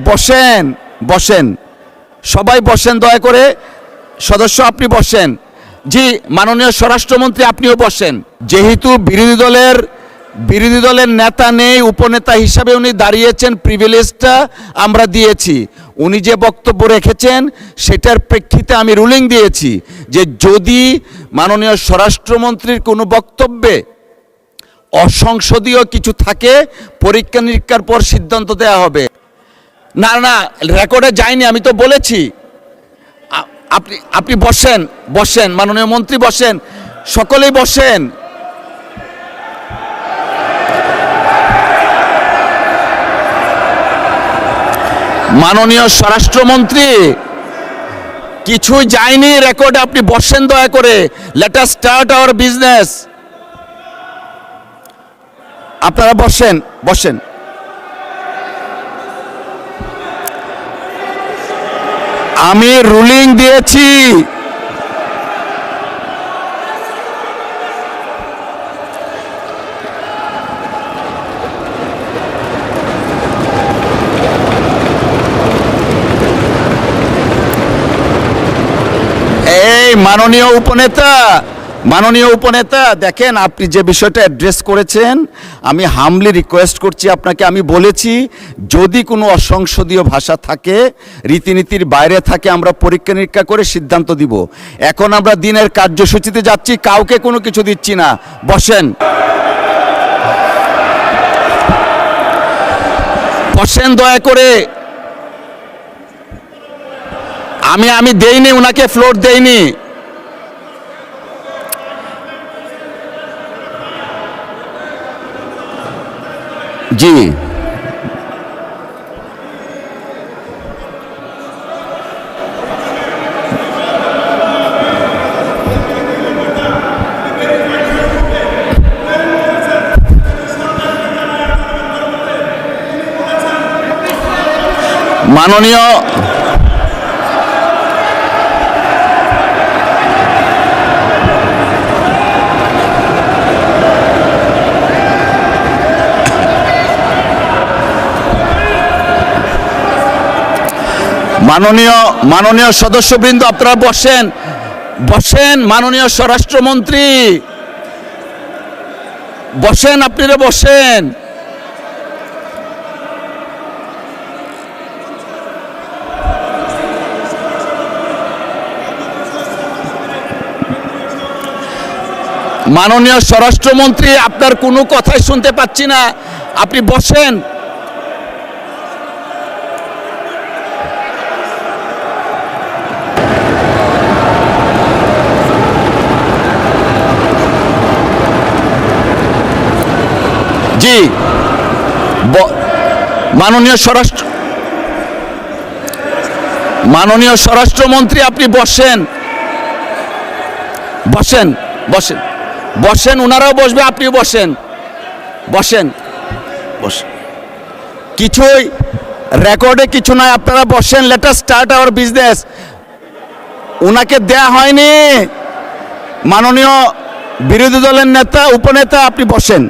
বসেন বসেন, সবাই বসেন দয়া করে। সদস্য আপনি বসেন। জি মাননীয় স্বরাষ্ট্রমন্ত্রী আপনিও বসেন। যেহেতু বিরোধী দলের নেতা নেই, উপনেতা হিসাবে উনি দাঁড়িয়েছেন, প্রিভিলেজটা আমরা দিয়েছি। উনি যে বক্তব্য রেখেছেন সেটার প্রেক্ষিতে আমি রুলিং দিয়েছি যে যদি মাননীয় স্বরাষ্ট্রমন্ত্রীর কোনো বক্তব্যে অসংসদীয় কিছু থাকে পরীক্ষা নিরীক্ষার পর সিদ্ধান্ত দেওয়া হবে। না না, রেকর্ডে যায়নি, আমি তো বলেছি। আপনি বসেন বসেন, মাননীয় মন্ত্রী বসেন, সকলেই বসেন। মাননীয় স্বরাষ্ট্রমন্ত্রী কিছুই যায়নি রেকর্ডে, আপনি বসেন দয়া করে। Let us start our business. আপনারা বসেন বসেন। আমি রুলিং দিয়েছি। এই মাননীয় উপনেতা দেখেন, আপনি যে বিষয়টা অ্যাড্রেস করেছেন, আমি হামলি রিকোয়েস্ট করছি আপনাকে। আমি বলেছি যদি কোনো অসংসদীয় ভাষা থাকে, রীতিনীতির বাইরে থাকে, আমরা পরীক্ষা নিরীক্ষা করে সিদ্ধান্ত দিব। এখন আমরা দিনের কার্যসূচিতে যাচ্ছি, কাউকে কোনো কিছু দিচ্ছি না। বসেন বসেন দয়া করে। আমি দেইনি, উনাকে ফ্লোর দেইনি। জি মাননীয় সদস্যবৃন্দ আপনারা বসেন বসেন। মাননীয় স্বরাষ্ট্রমন্ত্রী বসেন, আপনারা বসেন। মাননীয় স্বরাষ্ট্রমন্ত্রী আপনার কোনো কথাই শুনতে পাচ্ছি না, আপনি বসেন। জি মাননীয় স্বরাষ্ট্রমন্ত্রী আপনি বসেন বসেন বসেন বসেন। ওনারাও বসবে, আপনিও বসেন বসেন বসেন। কিছুই রেকর্ডে কিছু নয়, আপনারা বসেন। Let us start our business. ওনাকে দেয়া হয়নি। মাননীয় বিরোধী দলের নেতা উপনেতা আপনি বসেন।